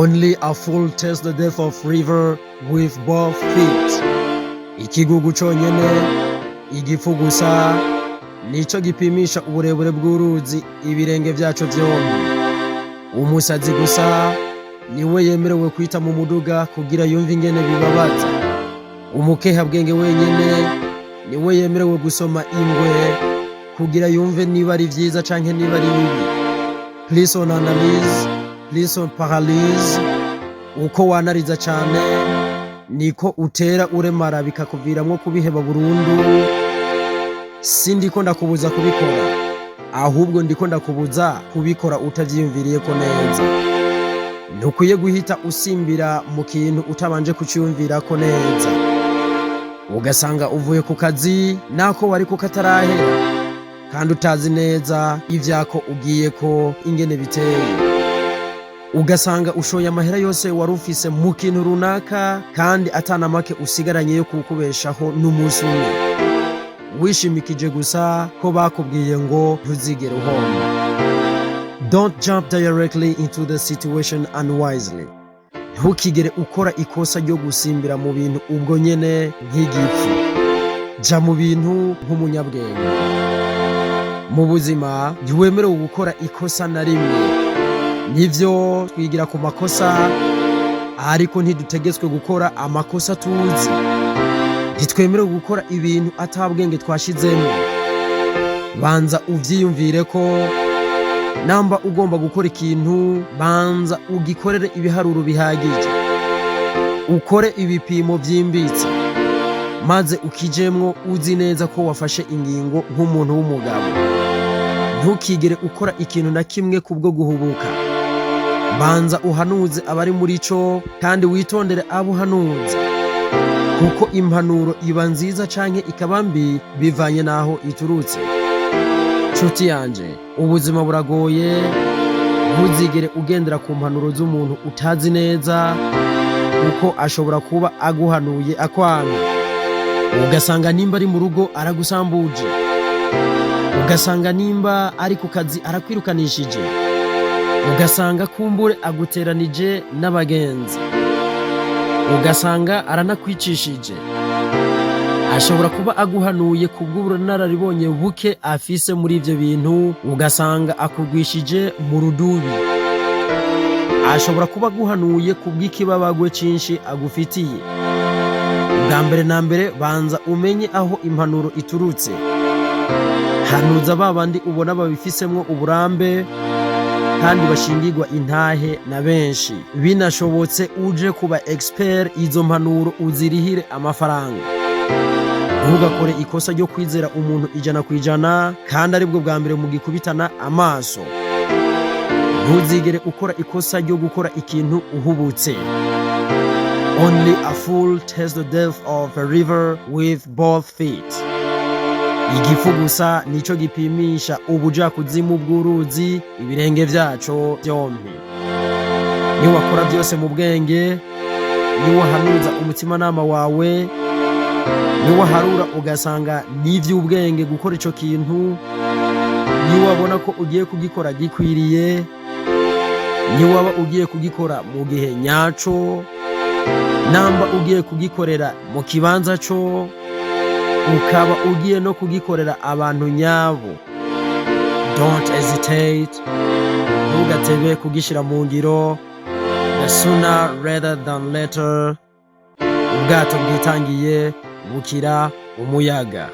Only a fool tastes the depth of river with both feet. Ikigugu conyene, igifu gusa, nico gipimisha uburebure bw'uruzi ibirenge vyaco vyombi. Umusazi gusa niwe yemerewe kwita mu muduga kugira yumve ingene bibabaza. Umukeha bwenge wenyene niwe yemerewe gusoma ingwe kugira yumve niba ari vyiza canke niba ari bibi. Please on analyse, please on paralyze. Uko wanariza cane niko utera uremara bikakuviramwo kubiheba burundu. Sindiko ndakubuza kubikora, ahubwo ndiko ndakubuza kubikora utavyiyumviriyeko neza. Ntukwiye guhita usimbira mu kintu utabanje kuciyumvirako neza, ugasanga uvuye ku kazi nako wariko katarahera kandi utazi neza ivyako ugiyeko ingene biteye. Ugasanga ushoye amahera yose wari ufise mu kintu runaka kandi atana make usigaranye yo kukubeshaho n'umunsi umwe, wishimikije gusa ko bakubwiye ngo ntuzigere uhomba. Don't jump directly into the situation unwisely. Ntukigere ukora ikosa ryo gusimbira mu bintu ubwo nyene nk'igipfu. Ja mu bintu nk'umunyabwenge. Mu buzima ntiwemerewe gukora ikosa na rimwe. Nivyo twigira ku makosa, ariko ntidutegetswe gukora amakosa tuzi. Ntitwemerewe gukora ibintu atabwenge twashizemo. Banza uvyiyumvire ko namba ugomba gukora ikintu, banza ugikorere ibiharuro bihagije. Ukore ibipimo vyimbitse, maze ukijemwo uzi neza ko wafashe ingingo nk'umuntu w'umugabo. Ntukigere ukora ikintu na kimwe kubwo guhubuka. Banza uhanuze abari muri co kandi witondere abo uhanuza, kuko impanuro iba nziza canke ikaba mbi bivanye naho iturutse. Nshuti yanje, ubuzima buragoye. Ntuzigere ugendera ku mpanuro z'umuntu utazi neza, kuko ashobora kuba aguhanuye akwanga. Ugasanga nimba ari mu rugo aragusambuje, ugasanga nimba ari ku kazi arakwirukanishije, ugasanga kumbure aguteranije n'abagenzi, ugasanga aranakwicishije. Ashobora kuba aguhanuye kubw'ubunararibonye buke afise muri ivyo bintu, ugasanga akugwishije mu rudubi. Ashobora kuba aguhanuye kubw'ikibabagwe cinshi agufitiye. Bwa mbere na mbere banza umenye aho impanuro iturutse. Hanuza babandi ubona babifisemwo uburambe kandi bashingirwa intahe na benshi. Binashobotse uje kuba expert izo mpanuro uzirihire amafaranga. Ntugakore ikosa ryo kwizera umuntu 100% kandi aribwo bwa mbere mugikubitana amaso. Ntuzigere ukora ikosa ryo gukora ikintu uhubutse. Only a fool tastes the depth of a river with both feet. Igifu gusa nico gipimisha ubujakuzimu bw'uruzi ibirenge vyaco vyombi. Niwakora byose mu bwenge, niwahanuza umutimanama wawe, niwaharura ugasanga n'ivy'ubwenge gukora ico kintu, niwabona ko ugiye kugikora gikwiriye, niwaba ugiye kugikora mu gihe nyaco, namba ugiye kugikorera mu kibanza co, ukaba ugiye no kugikorera abantu nyabo. Don't hesitate. Ntugatebe kugishira mu ngiro. The sooner rather than later. Ubwato bwitangiye bukira umuyaga.